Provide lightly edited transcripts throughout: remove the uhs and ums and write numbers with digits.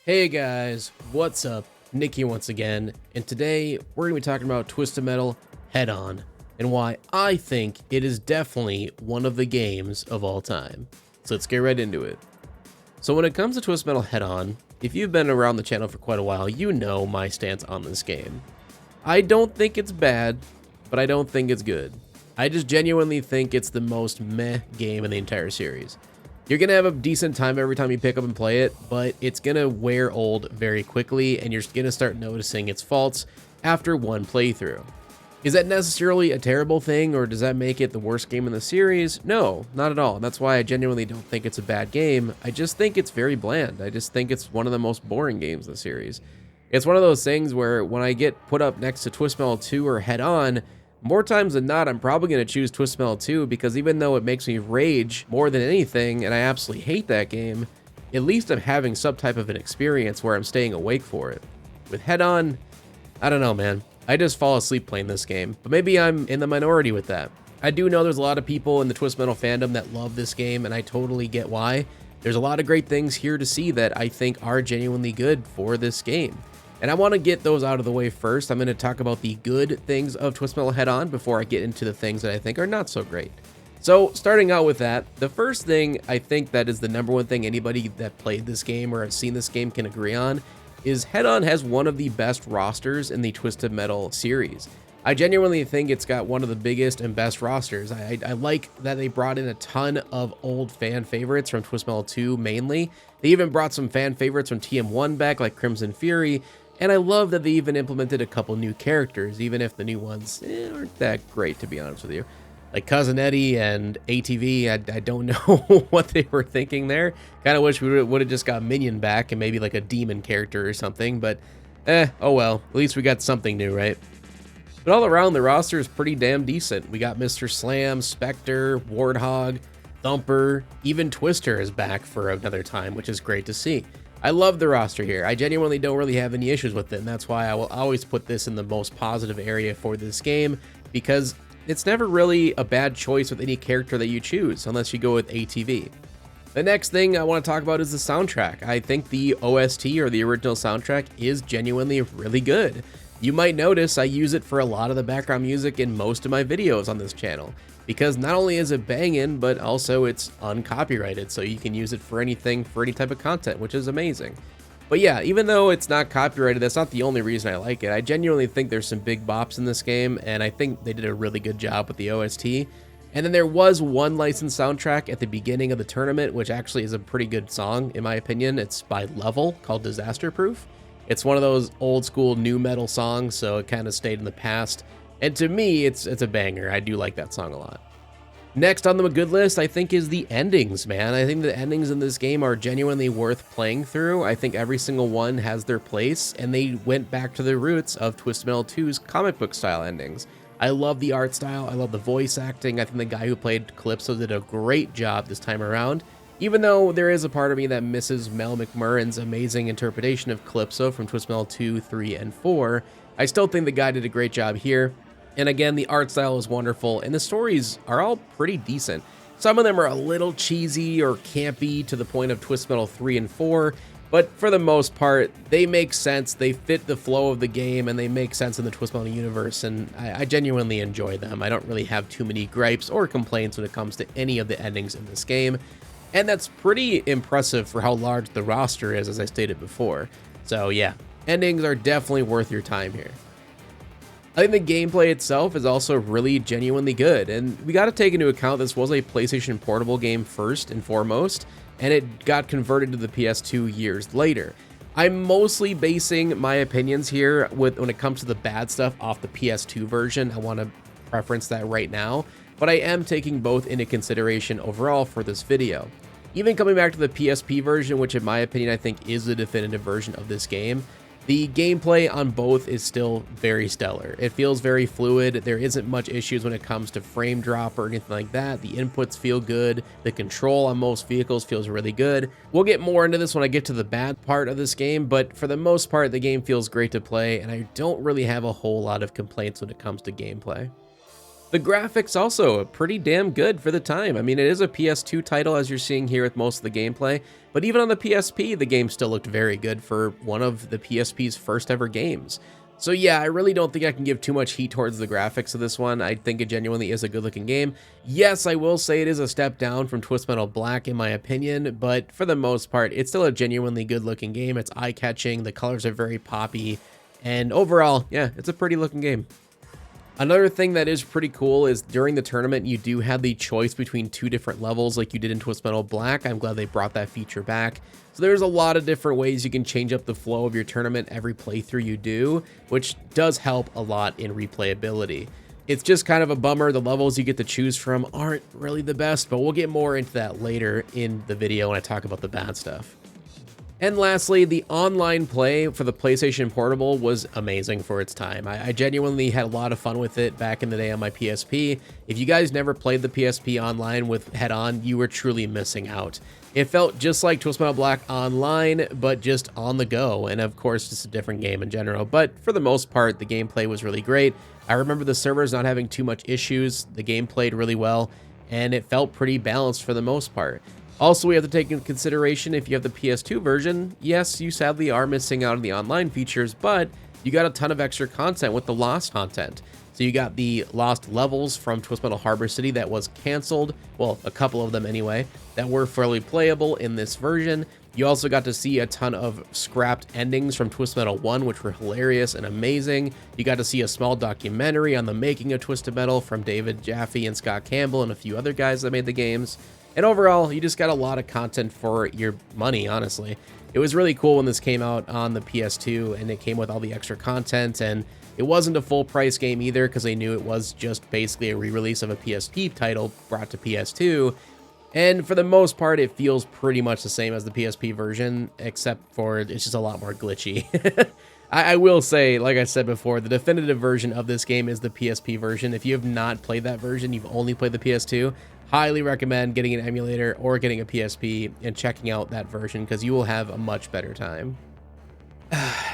Hey guys, what's up? Nick here once again, and today we're going to be talking about Twisted Metal Head On and why I think it is definitely one of the games of all time. So let's get right into it. So when it comes to Twisted Metal Head On, if you've been around the channel for quite a while, you know my stance on this game. I don't think it's bad, but I don't think it's good. I just genuinely think it's the most meh game in the entire series. You're going to have a decent time every time you pick up and play it, but it's going to wear old very quickly, and you're going to start noticing its faults after one playthrough. Is that necessarily a terrible thing, or does that make it the worst game in the series? No, not at all. And that's why I genuinely don't think it's a bad game. I just think it's very bland. I just think it's one of the most boring games in the series. It's one of those things where when I get put up next to Twisted Metal 2 or Head On, more times than not, I'm probably going to choose Twisted Metal 2 because even though it makes me rage more than anything, and I absolutely hate that game, at least I'm having some type of an experience where I'm staying awake for it. With Head On, I don't know, man. I just fall asleep playing this game, but maybe I'm in the minority with that. I do know there's a lot of people in the Twisted Metal fandom that love this game, and I totally get why. There's a lot of great things here to see that I think are genuinely good for this game. And I want to get those out of the way first. I'm going to talk about the good things of Twisted Metal Head On before I get into the things that I think are not so great. So starting out with that, the first thing I think that is the number one thing anybody that played this game or has seen this game can agree on is Head On has one of the best rosters in the Twisted Metal series. I genuinely think it's got one of the biggest and best rosters. I like that they brought in a ton of old fan favorites from Twisted Metal 2 mainly. They even brought some fan favorites from TM1 back like Crimson Fury. And I love that they even implemented a couple new characters, even if the new ones aren't that great, to be honest with you. Like Cousin Eddie and ATV, I don't know what they were thinking there. Kind of wish we would have just got Minion back and maybe like a demon character or something, but oh well, at least we got something new, right? But all around, the roster is pretty damn decent. We got Mr. Slam, Spectre, Warthog, Thumper, even Twister is back for another time, which is great to see. I love the roster here. I genuinely don't really have any issues with it, and that's why I will always put this in the most positive area for this game, because it's never really a bad choice with any character that you choose, unless you go with ATV. The next thing I want to talk about is the soundtrack. I think the OST, or the original soundtrack, is genuinely really good. You might notice I use it for a lot of the background music in most of my videos on this channel, because not only is it banging, but also it's uncopyrighted, so you can use it for anything, for any type of content, which is amazing. But yeah, even though it's not copyrighted, that's not the only reason I like it. I genuinely think there's some big bops in this game, and I think they did a really good job with the OST. And then there was one licensed soundtrack at the beginning of the tournament, which actually is a pretty good song, in my opinion. It's by Level, called Disaster Proof. It's one of those old school new metal songs, so it kind of stayed in the past. And to me, it's a banger. I do like that song a lot. Next on the good list, I think, is the endings, man. I think the endings in this game are genuinely worth playing through. I think every single one has their place, and they went back to the roots of Twisted Metal 2's comic book style endings. I love the art style. I love the voice acting. I think the guy who played Calypso did a great job this time around. Even though there is a part of me that misses Mel McMurrin's amazing interpretation of Calypso from Twisted Metal 2, 3, and 4, I still think the guy did a great job here. And again, the art style is wonderful, and the stories are all pretty decent. Some of them are a little cheesy or campy to the point of Twisted Metal 3 and 4, but for the most part, they make sense, they fit the flow of the game, and they make sense in the Twisted Metal universe, and I genuinely enjoy them. I don't really have too many gripes or complaints when it comes to any of the endings in this game. And that's pretty impressive for how large the roster is, as I stated before. So yeah, endings are definitely worth your time here. I think the gameplay itself is also really genuinely good, and we got to take into account this was a PlayStation Portable game first and foremost, and it got converted to the PS2 years later. I'm mostly basing my opinions here when it comes to the bad stuff off the PS2 version. I want to preference that right now, but I am taking both into consideration overall for this video. Even coming back to the PSP version, which in my opinion I think is the definitive version of this game, the gameplay on both is still very stellar. It feels very fluid. There isn't much issues when it comes to frame drop or anything like that. The inputs feel good. The control on most vehicles feels really good. We'll get more into this when I get to the bad part of this game, but for the most part, the game feels great to play, and I don't really have a whole lot of complaints when it comes to gameplay. The graphics also pretty damn good for the time. I mean, it is a PS2 title, as you're seeing here with most of the gameplay, but even on the PSP, the game still looked very good for one of the PSP's first ever games. So yeah, I really don't think I can give too much heat towards the graphics of this one. I think it genuinely is a good looking game. Yes, I will say it is a step down from Twist Metal Black in my opinion, but for the most part, it's still a genuinely good looking game. It's eye-catching, the colors are very poppy, and overall, yeah, it's a pretty looking game. Another thing that is pretty cool is during the tournament, you do have the choice between two different levels like you did in Twist Metal Black. I'm glad they brought that feature back. So there's a lot of different ways you can change up the flow of your tournament every playthrough you do, which does help a lot in replayability. It's just kind of a bummer. The levels you get to choose from aren't really the best, but we'll get more into that later in the video when I talk about the bad stuff. And lastly, the online play for the PlayStation Portable was amazing for its time. I genuinely had a lot of fun with it back in the day on my PSP. If you guys never played the PSP online with head-on, you were truly missing out. It felt just like Twist Metal Black Online, but just on the go, and of course, just a different game in general. But for the most part, the gameplay was really great. I remember the servers not having too much issues, the game played really well, and it felt pretty balanced for the most part. Also, we have to take into consideration if you have the PS2 version, yes, you sadly are missing out on the online features, but you got a ton of extra content with the Lost content. So you got the Lost levels from Twist Metal Harbor City that was canceled, well, a couple of them anyway, that were fairly playable in this version. You also got to see a ton of scrapped endings from Twist Metal 1, which were hilarious and amazing. You got to see a small documentary on the making of Twisted Metal from David Jaffe and Scott Campbell and a few other guys that made the games. And overall, you just got a lot of content for your money, honestly. It was really cool when this came out on the PS2 and it came with all the extra content, and it wasn't a full price game either because they knew it was just basically a re-release of a PSP title brought to PS2. And for the most part, it feels pretty much the same as the PSP version, except for it's just a lot more glitchy. I will say, like I said before, the definitive version of this game is the PSP version. If you have not played that version, you've only played the PS2, highly recommend getting an emulator or getting a PSP and checking out that version because you will have a much better time.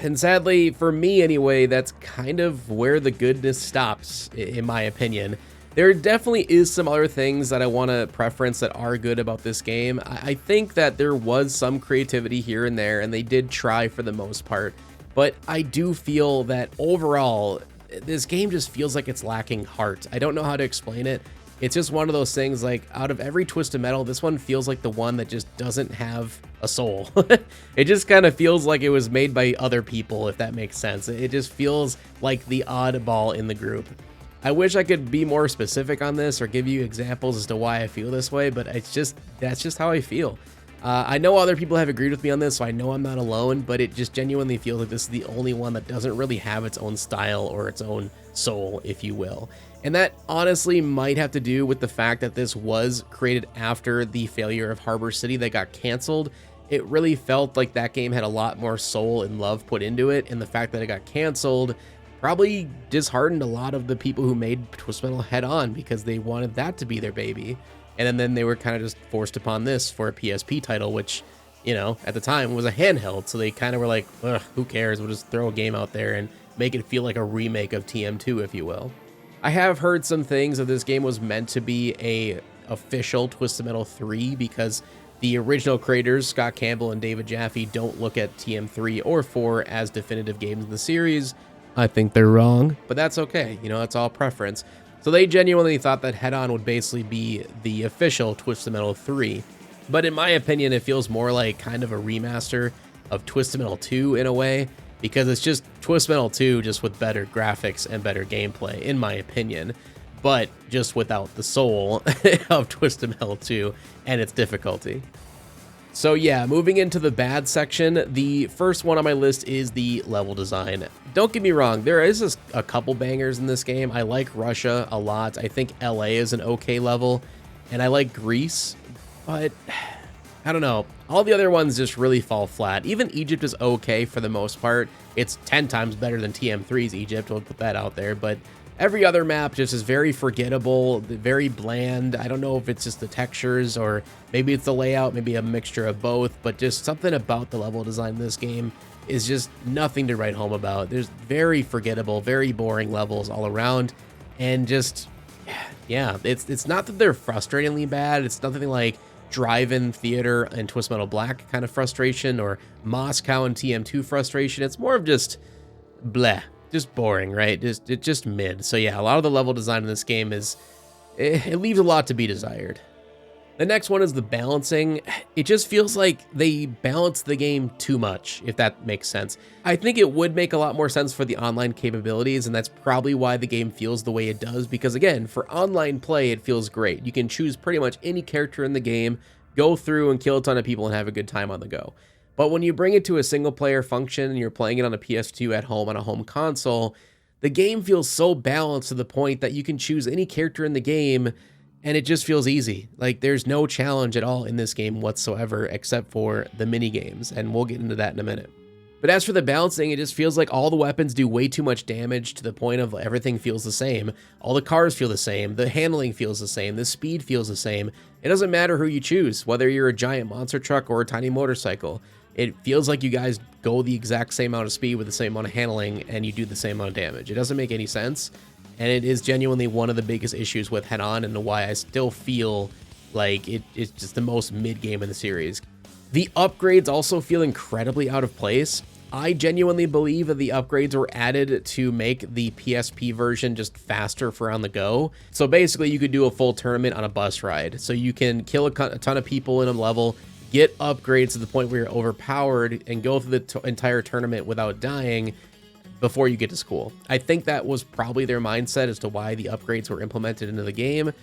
And sadly, for me anyway, that's kind of where the goodness stops, in my opinion. There definitely is some other things that I want to preference that are good about this game. I think that there was some creativity here and there, and they did try for the most part. But I do feel that overall, this game just feels like it's lacking heart. I don't know how to explain it. It's just one of those things, like, out of every Twisted Metal, this one feels like the one that just doesn't have a soul. It just kind of feels like it was made by other people, if that makes sense. It just feels like the oddball in the group. I wish I could be more specific on this or give you examples as to why I feel this way, but that's just how I feel. I know other people have agreed with me on this, so I know I'm not alone, but it just genuinely feels like this is the only one that doesn't really have its own style or its own soul, if you will. And that honestly might have to do with the fact that this was created after the failure of Harbor City that got canceled. It really felt like that game had a lot more soul and love put into it, and the fact that it got canceled probably disheartened a lot of the people who made Twist Metal head-on because they wanted that to be their baby. And then they were kind of just forced upon this for a PSP title, which, you know, at the time was a handheld, so they kind of were like, ugh, who cares, we'll just throw a game out there and make it feel like a remake of TM2, if you will. I have heard some things that this game was meant to be a official Twisted Metal 3 because the original creators, Scott Campbell and David Jaffe, don't look at TM3 or 4 as definitive games in the series. I think they're wrong, but that's okay. You know, it's all preference. So they genuinely thought that Head On would basically be the official Twisted Metal 3. But in my opinion, it feels more like kind of a remaster of Twisted Metal 2 in a way, because it's just Twisted Metal 2 just with better graphics and better gameplay, in my opinion, but just without the soul of Twisted Metal 2 and its difficulty. So yeah, moving into the bad section, the first one on my list is the level design. Don't get me wrong, there is a couple bangers in this game. I like Russia a lot. I think LA is an okay level, and I like Greece, but I don't know. All the other ones just really fall flat. Even Egypt is okay for the most part. It's 10 times better than TM3's Egypt, we'll put that out there, but every other map just is very forgettable, very bland. I don't know if it's just the textures or maybe it's the layout, maybe a mixture of both, but just something about the level design in this game is just nothing to write home about. There's very forgettable, very boring levels all around, and just, Yeah, it's not that they're frustratingly bad. It's nothing like Drive-In Theater and Twist Metal Black kind of frustration or Moscow and TM2 frustration. It's more of just bleh, just boring, right? Just mid. So yeah, a lot of the level design in this game is it leaves a lot to be desired. The next one is the balancing. It just feels like they balance the game too much, if that makes sense. I think it would make a lot more sense for the online capabilities, and that's probably why the game feels the way it does, because again, for online play, it feels great. You can choose pretty much any character in the game, go through and kill a ton of people and have a good time on the go. But when you bring it to a single player function and you're playing it on a PS2 at home on a home console, the game feels so balanced to the point that you can choose any character in the game and it just feels easy. Like there's no challenge at all in this game whatsoever except for the mini games, and we'll get into that in a minute. But as for the balancing, it just feels like all the weapons do way too much damage to the point of everything feels the same. All the cars feel the same, the handling feels the same, the speed feels the same. It doesn't matter who you choose, whether you're a giant monster truck or a tiny motorcycle. It feels like you guys go the exact same amount of speed with the same amount of handling and you do the same amount of damage. It doesn't make any sense. And it is genuinely one of the biggest issues with Head-On and why I still feel like it's just the most mid-game in the series. The upgrades also feel incredibly out of place. I genuinely believe that the upgrades were added to make the PSP version just faster for on the go. So basically you could do a full tournament on a bus ride. So you can kill a ton of people in a level, get upgrades to the point where you're overpowered, and go through the entire tournament without dying before you get to school. I think that was probably their mindset as to why the upgrades were implemented into the game.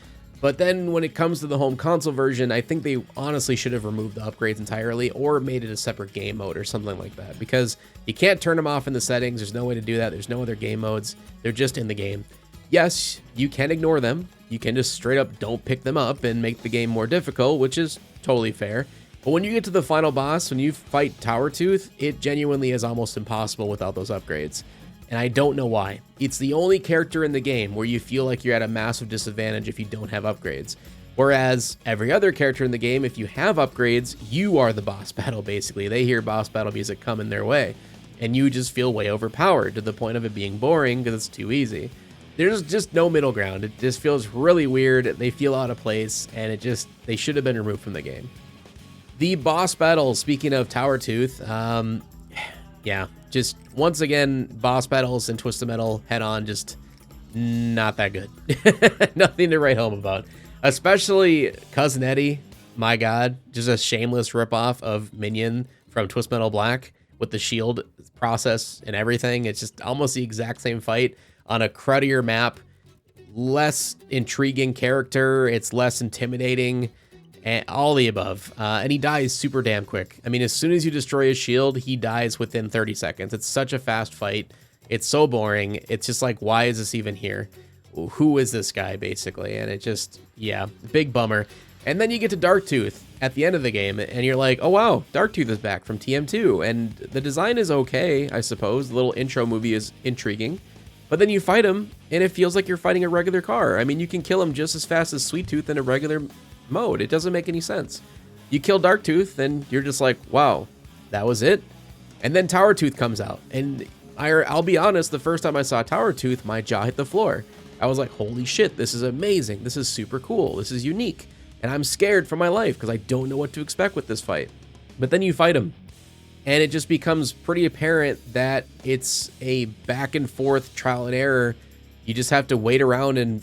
But then when it comes to the home console version, I think they honestly should have removed the upgrades entirely or made it a separate game mode or something like that, because you can't turn them off in the settings. There's no way to do that. There's no other game modes. They're just in the game. Yes, you can ignore them. You can just straight up don't pick them up and make the game more difficult, which is totally fair. But when you get to the final boss, when you fight Tower Tooth, it genuinely is almost impossible without those upgrades. And I don't know why. It's the only character in the game where you feel like you're at a massive disadvantage if you don't have upgrades. Whereas every other character in the game, if you have upgrades, you are the boss battle, basically. They hear boss battle music coming their way, and you just feel way overpowered to the point of it being boring because it's too easy. There's just no middle ground. It just feels really weird. They feel out of place, and they should have been removed from the game. The boss battles, speaking of Tower Tooth, yeah, just once again, boss battles in Twisted Metal Head-On, just not that good. Nothing to write home about. Especially Cousin Eddie, my god, just a shameless ripoff of Minion from Twist Metal Black with the shield process and everything. It's just almost the exact same fight on a cruddier map, less intriguing character, it's less intimidating, and all the above. And he dies super damn quick. I mean, as soon as you destroy his shield, he dies within 30 seconds. It's such a fast fight. It's so boring. It's just like, why is this even here? Who is this guy, basically? And it just, yeah, big bummer. And then you get to Darktooth at the end of the game, and you're like, oh wow, Darktooth is back from TM2. And the design is okay, I suppose. The little intro movie is intriguing. But then you fight him, and it feels like you're fighting a regular car. I mean, you can kill him just as fast as Sweet Tooth in a regular mode. It doesn't make any sense. You kill Darktooth, and you're just like, wow, that was it? And then Tower Tooth comes out. And I'll be honest, the first time I saw Tower Tooth, my jaw hit the floor. I was like, holy shit, this is amazing. This is super cool. This is unique. And I'm scared for my life because I don't know what to expect with this fight. But then you fight him, and it just becomes pretty apparent that it's a back and forth trial and error. You just have to wait around and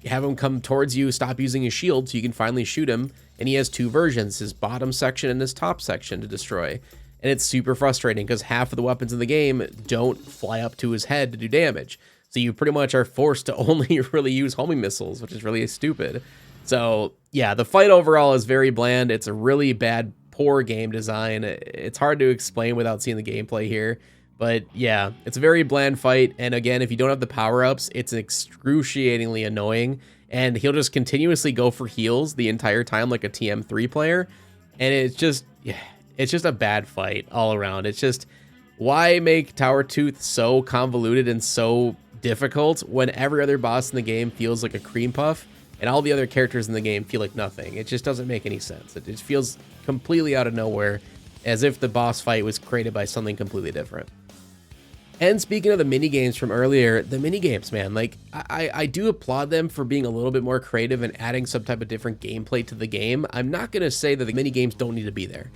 have him come towards you, stop using his shield so you can finally shoot him. And he has two versions, his bottom section and his top section to destroy. And it's super frustrating because half of the weapons in the game don't fly up to his head to do damage. So you pretty much are forced to only really use homing missiles, which is really stupid. So yeah, the fight overall is very bland. It's a really bad, poor game design. It's hard to explain without seeing the gameplay here. But yeah, it's a very bland fight. And again, if you don't have the power-ups, it's excruciatingly annoying. And he'll just continuously go for heals the entire time like a TM3 player. And it's just, yeah, it's just a bad fight all around. It's just, why make Tower Tooth so convoluted and so difficult when every other boss in the game feels like a cream puff and all the other characters in the game feel like nothing? It just doesn't make any sense. It just feels completely out of nowhere, as if the boss fight was created by something completely different. And speaking of the mini games from earlier, the mini games, man, like I do applaud them for being a little bit more creative and adding some type of different gameplay to the game. I'm not going to say that the mini games don't need to be there.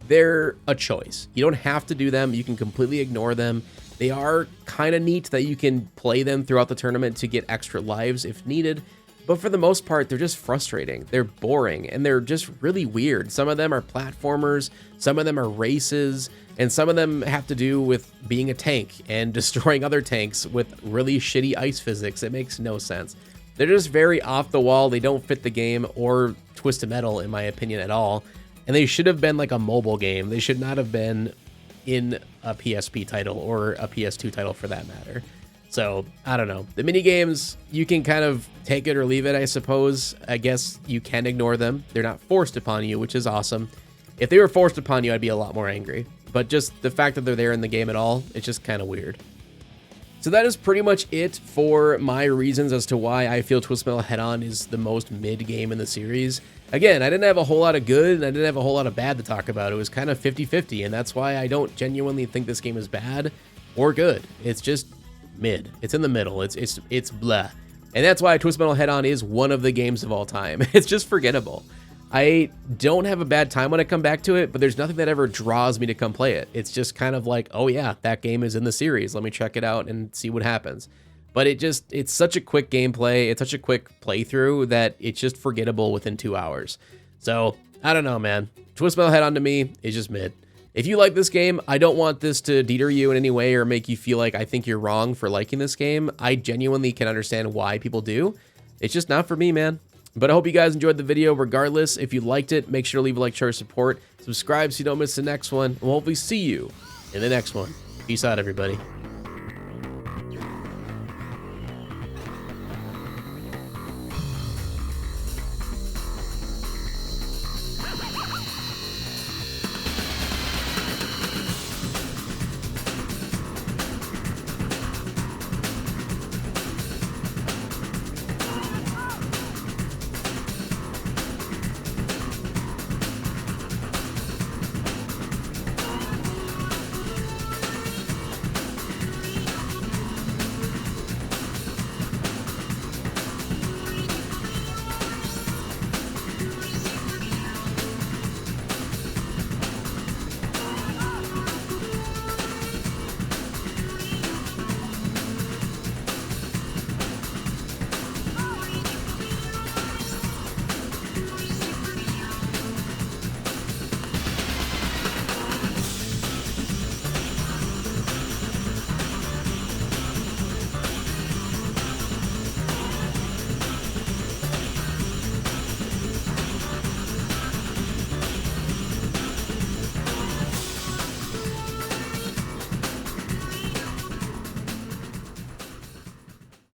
They're a choice. You don't have to do them. You can completely ignore them. They are kind of neat that you can play them throughout the tournament to get extra lives if needed. But for the most part, they're just frustrating. They're boring, and they're just really weird. Some of them are platformers, some of them are races, and some of them have to do with being a tank and destroying other tanks with really shitty ice physics. It makes no sense. They're just very off the wall. They don't fit the game or Twisted Metal, in my opinion, at all. And they should have been like a mobile game. They should not have been in a PSP title or a PS2 title for that matter. So, I don't know. The mini games, you can kind of take it or leave it, I suppose. I guess you can ignore them. They're not forced upon you, which is awesome. If they were forced upon you, I'd be a lot more angry. But just the fact that they're there in the game at all, it's just kind of weird. So that is pretty much it for my reasons as to why I feel Twisted Metal Head-On is the most mid game in the series. Again, I didn't have a whole lot of good and I didn't have a whole lot of bad to talk about. It was kind of 50-50, and that's why I don't genuinely think this game is bad or good. It's just mid. It's in the middle. It's blah. And that's why Twisted Metal Head-On is one of the games of all time. It's just forgettable. I don't have a bad time when I come back to it, but there's nothing that ever draws me to come play it. It's just kind of like, oh yeah, that game is in the series. Let me check it out and see what happens. But it's such a quick gameplay. It's such a quick playthrough that it's just forgettable within 2 hours. So I don't know, man. Twisted Metal Head-On to me is just mid. If you like this game, I don't want this to deter you in any way or make you feel like I think you're wrong for liking this game. I genuinely can understand why people do. It's just not for me, man. But I hope you guys enjoyed the video. Regardless, if you liked it, make sure to leave a like, share, support, subscribe so you don't miss the next one. And we'll hopefully see you in the next one. Peace out, everybody.